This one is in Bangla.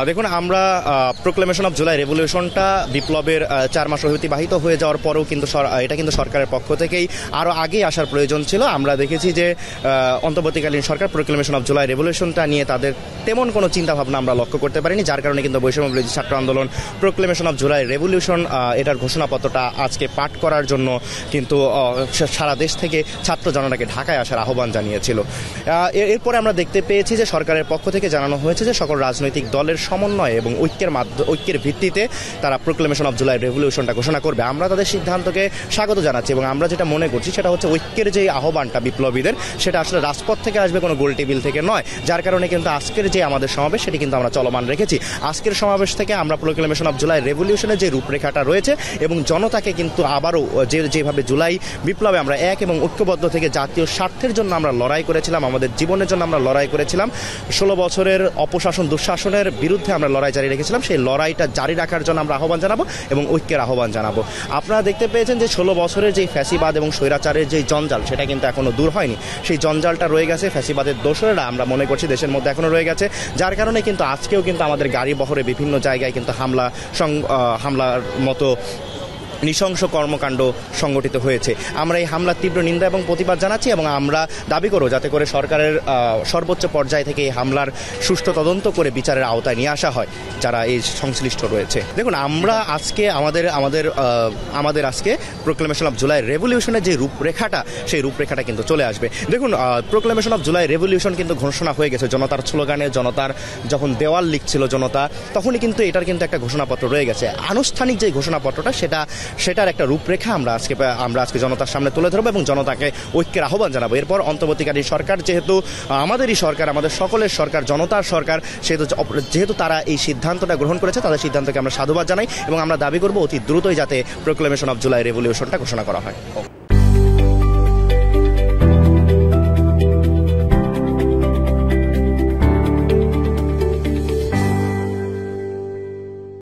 দেখুন, আমরা প্রোক্লেমেশন অফ জুলাই রেভলিউশনটা বিপ্লবের 4 মাস অতিবাহিত হয়ে যাওয়ার পরেও কিন্তু এটা কিন্তু সরকারের পক্ষ থেকেই আরও আগেই আসার প্রয়োজন ছিল। আমরা দেখেছি যে অন্তর্বর্তীকালীন সরকার প্রোক্লেমেশন অফ জুলাই রেভলিউশনটা নিয়ে তাদের তেমন কোনো চিন্তাভাবনা আমরা লক্ষ্য করতে পারিনি, যার কারণে কিন্তু বৈষম্য বিরোধী ছাত্র আন্দোলন প্রোক্লেমেশন অফ জুলাই রেভলিউশন এটার ঘোষণাপত্রটা আজকে পাঠ করার জন্য কিন্তু সারা দেশ থেকে ছাত্র জনতাকে ঢাকায় আসার আহ্বান জানিয়েছিল। এরপরে আমরা দেখতে পেয়েছি যে সরকারের পক্ষ থেকে জানানো হয়েছে যে সকল রাজনৈতিক দলের সমন্বয় এবং ঐক্যের ভিত্তিতে তারা প্রোক্লেমেশন অফ জুলাই রেভলিউশনটা ঘোষণা করবে। আমরা তাদের সিদ্ধান্তকে স্বাগত জানাচ্ছি এবং আমরা যেটা মনে করছি সেটা হচ্ছে ঐক্যের যে আহ্বানটা বিপ্লবীদের, সেটা আসলে রাজপথ থেকে আসবে, কোনো গোল টেবিল থেকে নয়। যার কারণে কিন্তু আজকের যে আমাদের সমাবেশ সেটি কিন্তু আমরা চলমান রেখেছি। আজকের সমাবেশ থেকে আমরা প্রোক্লেমেশন অফ জুলাই রেভলিউশনের যে রূপরেখাটা রয়েছে এবং জনতাকে কিন্তু আবারও যেভাবে জুলাই বিপ্লবে আমরা এক এবং ঐক্যবদ্ধ থেকে জাতীয় স্বার্থের জন্য আমরা লড়াই করেছিলাম, আমাদের জীবনের জন্য আমরা লড়াই করেছিলাম, 16 বছরের অপশাসন দুঃশাসনের বিরুদ্ধে আমরা লড়াই জারি রেখেছিলাম, সেই লড়াইটা জারি রাখার জন্য আমরা আহ্বান জানাবো এবং ঐক্যের আহ্বান জানাবো। আপনারা দেখতে পেয়েছেন যে 16 বছরের যে ফ্যাসিবাদ এবং স্বৈরাচারের যে জঞ্জাল সেটা কিন্তু এখনো দূর হয়নি। সেই জঞ্জালটা রয়ে গেছে, ফ্যাসিবাদের দোসরেরা আমরা মনে করছি দেশের মধ্যে এখনো রয়ে গেছে, যার কারণে কিন্তু আজকেও কিন্তু আমাদের গাড়ি বহরে বিভিন্ন জায়গায় কিন্তু হামলার মতো নৃশংস কর্মকাণ্ড সংগঠিত হয়েছে। আমরা এই হামলার তীব্র নিন্দা এবং প্রতিবাদ জানাচ্ছি এবং আমরা দাবি করব যাতে করে সরকারের সর্বোচ্চ পর্যায় থেকে এই হামলার সুষ্ঠু তদন্ত করে বিচারের আওতায় নিয়ে আসা হয় যারা এই সংশ্লিষ্ট রয়েছে। দেখুন, আমরা আজকে আমাদের আজকে প্রোক্লেমেশন অফ জুলাই রেভলিউশনের যে রূপরেখাটা, সেই রূপরেখাটা কিন্তু চলে আসবে। দেখুন, প্রোক্লেমেশন অফ জুলাই রেভলিউশন কিন্তু ঘোষণা হয়ে গেছে। জনতার স্লোগানে, জনতার যখন দেওয়াল লিখছিল জনতা, তখনই কিন্তু এটার কিন্তু একটা ঘোষণাপত্র রয়ে গেছে। আনুষ্ঠানিক যে ঘোষণাপত্রটা সেটার একটা রূপরেখা আমরা আজকে জনতার সামনে তুলে ধরবো এবং জনতাকে ঐক্যের আহ্বান জানাবো। এরপর অন্তর্বর্তীকালীন সরকার, যেহেতু আমাদেরই সরকার, আমাদের সকলের সরকার, জনতার সরকার, যেহেতু তারা এই সিদ্ধান্তটা গ্রহণ করেছে, তাদের সিদ্ধান্তকে আমরা সাধুবাদ জানাই এবং আমরা দাবি করবো অতি দ্রুতই যাতে প্রোক্লেমেশন অফ জুলাই রেভলিউশনটা ঘোষণা করা হয়।